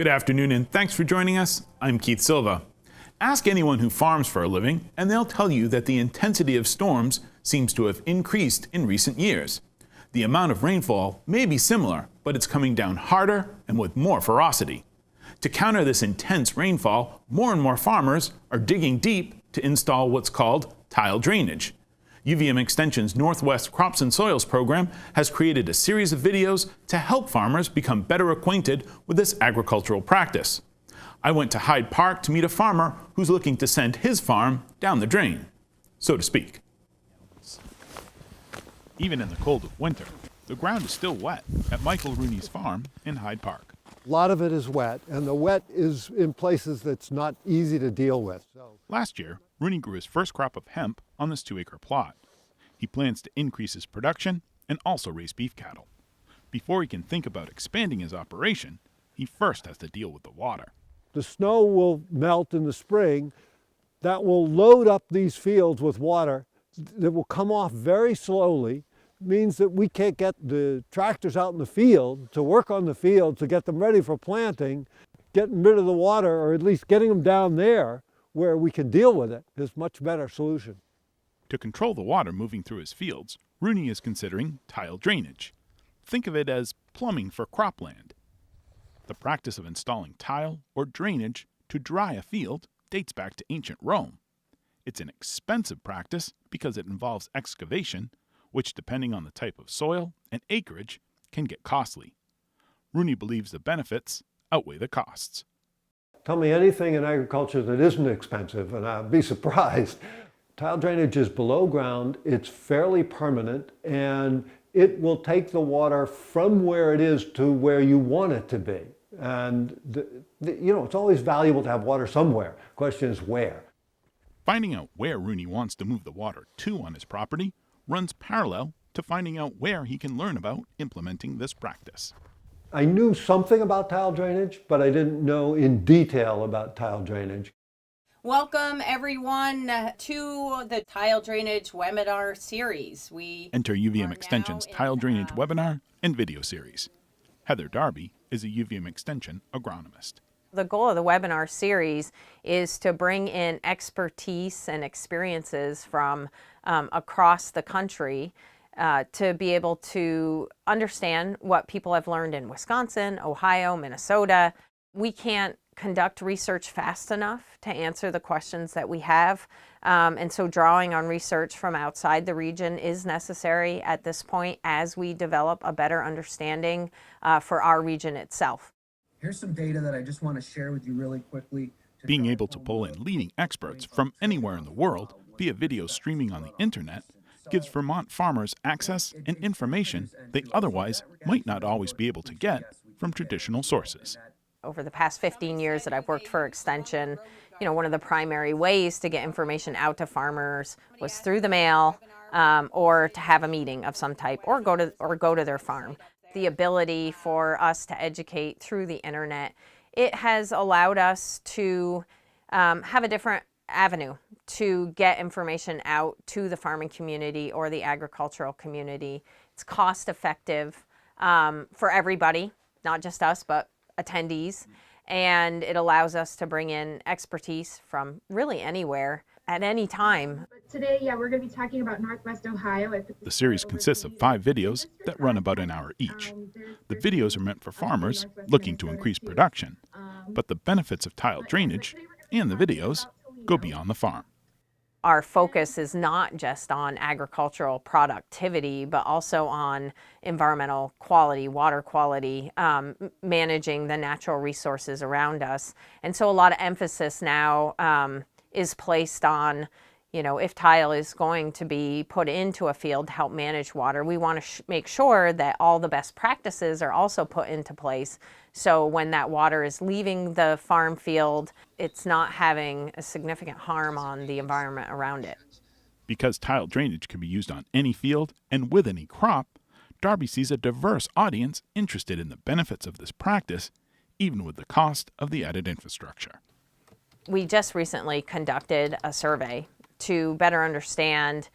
Good afternoon and thanks for joining us. I'm Keith Silva. Ask anyone who farms for a living and they'll tell you that the intensity of storms seems to have increased in recent years. The amount of rainfall may be similar, but it's coming down harder and with more ferocity. To counter this intense rainfall, more and more farmers are digging deep to install what's called tile drainage. UVM Extension's Northwest Crops and Soils program has created a series of videos to help farmers become better acquainted with this agricultural practice. I went to Hyde Park to meet a farmer who's looking to send his farm down the drain, so to speak. Even in the cold of winter, the ground is still wet at Michael Rooney's farm in Hyde Park. A lot of it is wet, and the wet is in places that's not easy to deal with. Last year, Rooney grew his first crop of hemp on this 2-acre plot. He plans to increase his production and also raise beef cattle. Before he can think about expanding his operation, he first has to deal with the water. The snow will melt in the spring. That will load up these fields with water that will come off very slowly. It means that we can't get the tractors out in the field to work on the field to get them ready for planting. Getting rid of the water, or at least getting them down there where we can deal with it, is a much better solution. To control the water moving through his fields, Rooney is considering tile drainage. Think of it as plumbing for cropland. The practice of installing tile or drainage to dry a field dates back to ancient Rome. It's an expensive practice because it involves excavation, which, depending on the type of soil and acreage, can get costly. Rooney believes the benefits outweigh the costs. Tell me anything in agriculture that isn't expensive, and I'll be surprised. Tile drainage is below ground, it's fairly permanent, and it will take the water from where it is to where you want it to be. And, it's always valuable to have water somewhere. The question is where. Finding out where Rooney wants to move the water to on his property runs parallel to finding out where he can learn about implementing this practice. I knew something about tile drainage, but I didn't know in detail about tile drainage. Welcome everyone to the Tile Drainage webinar series. Enter UVM Extension's Tile Drainage webinar and video series. Heather Darby is a UVM Extension agronomist. The goal of the webinar series is to bring in expertise and experiences from across the country to be able to understand what people have learned in Wisconsin, Ohio, Minnesota. We can't conduct research fast enough to answer the questions that we have. And so drawing on research from outside the region is necessary at this point as we develop a better understanding for our region itself. Here's some data that I just want to share with you really quickly. Being able to pull in leading experts from anywhere in the world via video streaming on the internet gives Vermont farmers access and information they otherwise might not always be able to get from traditional sources. Over the past 15 years that I've worked for Extension, one of the primary ways to get information out to farmers was through the mail or to have a meeting of some type or go to their farm. The ability for us to educate through the internet, it has allowed us to have a different avenue to get information out to the farming community or the agricultural community. It's cost effective for everybody, not just us, but attendees, and it allows us to bring in expertise from really anywhere at any time. Today, we're going to be talking about Northwest Ohio. The series consists of 5 videos that run about an hour each. The videos are meant for farmers looking to increase production, but the benefits of tile drainage and the videos go beyond the farm. Our focus is not just on agricultural productivity, but also on environmental quality, water quality, managing the natural resources around us. And so a lot of emphasis now is placed on, if tile is going to be put into a field to help manage water, we want to make sure that all the best practices are also put into place. So when that water is leaving the farm field, it's not having a significant harm on the environment around it. Because tile drainage can be used on any field and with any crop, Darby sees a diverse audience interested in the benefits of this practice, even with the cost of the added infrastructure. We just recently conducted a survey to better understand,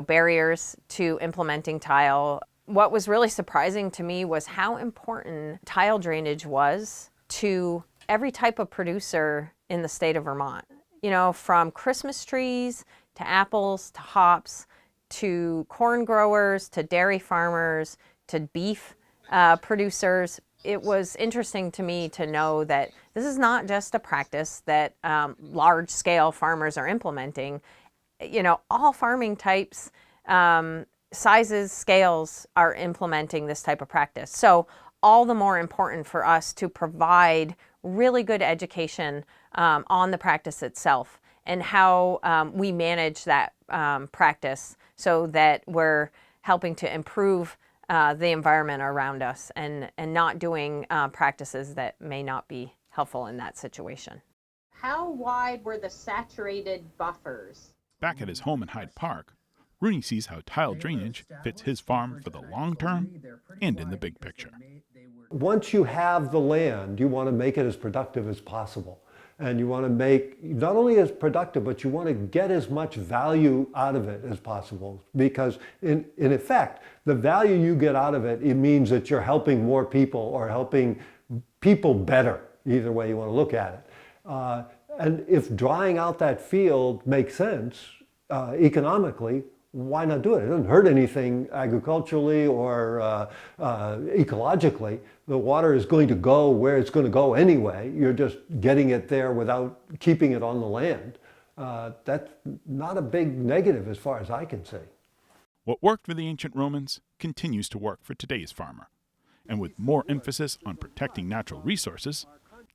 barriers to implementing tile. What was really surprising to me was how important tile drainage was to every type of producer in the state of Vermont, you know, from Christmas trees to apples to hops to corn growers to dairy farmers to beef producers. It was interesting to me to know that this is not just a practice that large-scale farmers are implementing. You know, all farming types, sizes, scales are implementing this type of practice. So all the more important for us to provide really good education on the practice itself and how we manage that practice so that we're helping to improve the environment around us and not doing practices that may not be helpful in that situation. How wide were the saturated buffers? Back at his home in Hyde Park, Rooney sees how tile drainage fits his farm for the long term and in the big picture. Once you have the land, you want to make it as productive as possible. And you want to make not only as productive, but you want to get as much value out of it as possible. Because in effect, the value you get out of it, it means that you're helping more people or helping people better, either way you want to look at it. And if drying out that field makes sense economically, why not do it? It doesn't hurt anything agriculturally or ecologically. The water is going to go where it's going to go anyway. You're just getting it there without keeping it on the land. That's not a big negative as far as I can see. What worked for the ancient Romans continues to work for today's farmer. And with more emphasis on protecting natural resources,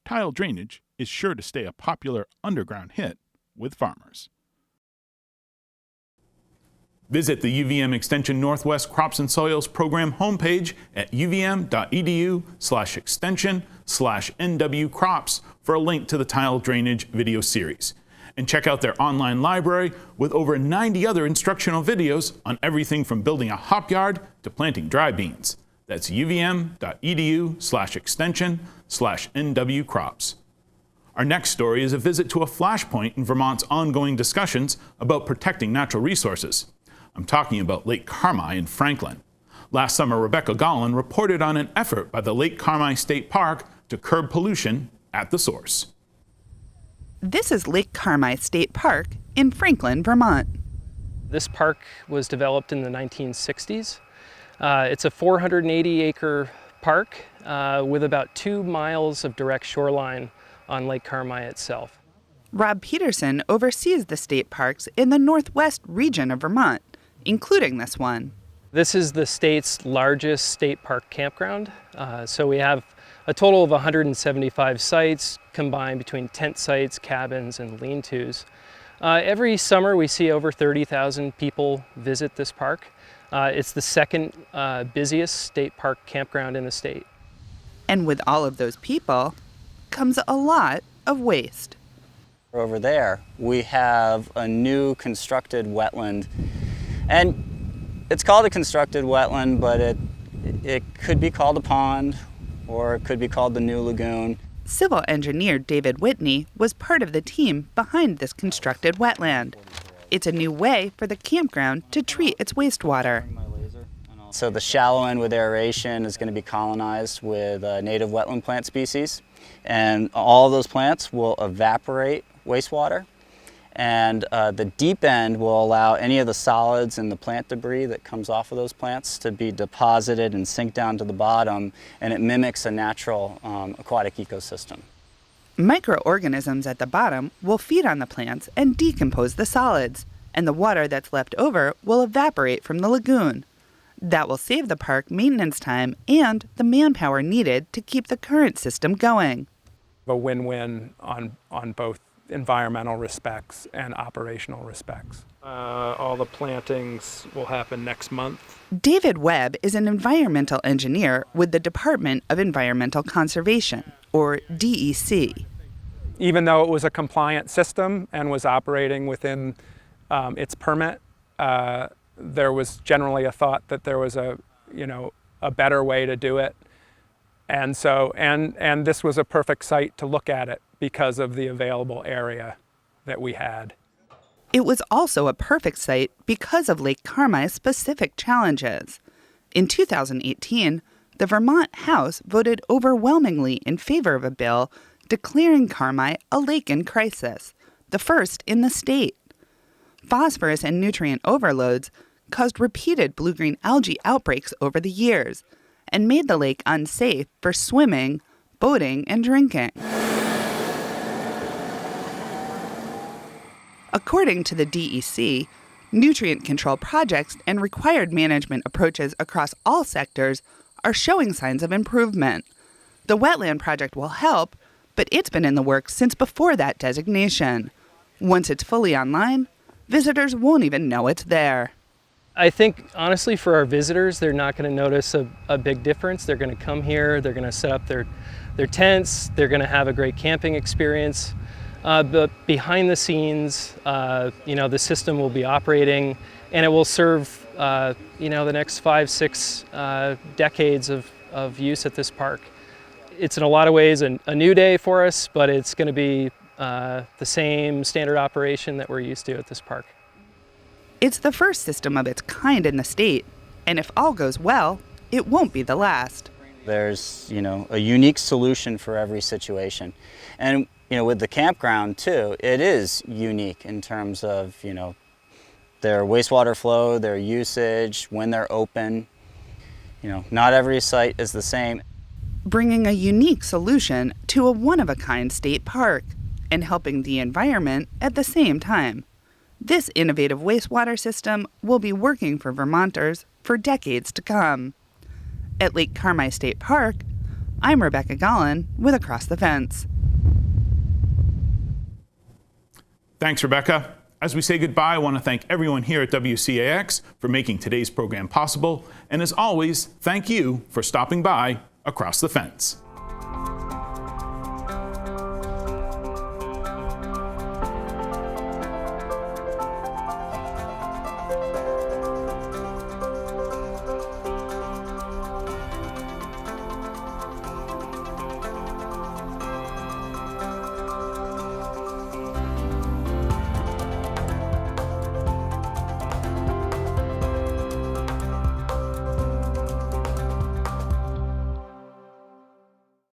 tile drainage is sure to stay a popular underground hit with farmers. Visit the UVM Extension Northwest Crops and Soils Program homepage at uvm.edu/extension/NW-Crops for a link to the tile drainage video series. And check out their online library with over 90 other instructional videos on everything from building a hop yard to planting dry beans. That's uvm.edu/extension/NW-Crops. Our next story is a visit to a flashpoint in Vermont's ongoing discussions about protecting natural resources. I'm talking about Lake Carmi in Franklin. Last summer, Rebecca Gollin reported on an effort by the Lake Carmi State Park to curb pollution at the source. This is Lake Carmi State Park in Franklin, Vermont. This park was developed in the 1960s. It's a 480-acre park with about 2 miles of direct shoreline on Lake Carmi itself. Rob Peterson oversees the state parks in the northwest region of Vermont, including this one. This is the state's largest state park campground. So we have a total of 175 sites combined between tent sites, cabins, and lean-tos. Every summer we see over 30,000 people visit this park. It's the second busiest state park campground in the state. And with all of those people comes a lot of waste. Over there, we have a new constructed wetland. And it's called a constructed wetland, but it could be called a pond, or it could be called the new lagoon. Civil engineer David Whitney was part of the team behind this constructed wetland. It's a new way for the campground to treat its wastewater. So the shallow end with aeration is going to be colonized with native wetland plant species. And all of those plants will evaporate wastewater. And the deep end will allow any of the solids and the plant debris that comes off of those plants to be deposited and sink down to the bottom, and it mimics a natural aquatic ecosystem. Microorganisms at the bottom will feed on the plants and decompose the solids, and the water that's left over will evaporate from the lagoon. That will save the park maintenance time and the manpower needed to keep the current system going. A win-win on both environmental respects and operational respects. All the plantings will happen next month. David Webb is an environmental engineer with the Department of Environmental Conservation, or DEC. Even though it was a compliant system and was operating within its permit, there was generally a thought that there was a better way to do it. And so, and this was a perfect site to look at it because of the available area that we had. It was also a perfect site because of Lake Carmi's specific challenges. In 2018, the Vermont House voted overwhelmingly in favor of a bill declaring Carmi a lake in crisis, the first in the state. Phosphorus and nutrient overloads caused repeated blue-green algae outbreaks over the years and made the lake unsafe for swimming, boating, and drinking. According to the DEC, nutrient control projects and required management approaches across all sectors are showing signs of improvement. The wetland project will help, but it's been in the works since before that designation. Once it's fully online, visitors won't even know it's there. I think, honestly, for our visitors, they're not going to notice a big difference. They're going to come here, they're going to set up their tents, they're going to have a great camping experience. But behind the scenes, the system will be operating, and it will serve, the next 5-6 decades of use at this park. It's in a lot of ways a new day for us, but it's going to be the same standard operation that we're used to at this park. It's the first system of its kind in the state, and if all goes well, it won't be the last. There's, a unique solution for every situation. And, with the campground too, it is unique in terms of, their wastewater flow, their usage, when they're open. Not every site is the same. Bringing a unique solution to a one-of-a-kind state park and helping the environment at the same time. This innovative wastewater system will be working for Vermonters for decades to come. At Lake Carmi State Park, I'm Rebecca Gollin with Across the Fence. Thanks, Rebecca. As we say goodbye, I want to thank everyone here at WCAX for making today's program possible. And as always, thank you for stopping by Across the Fence.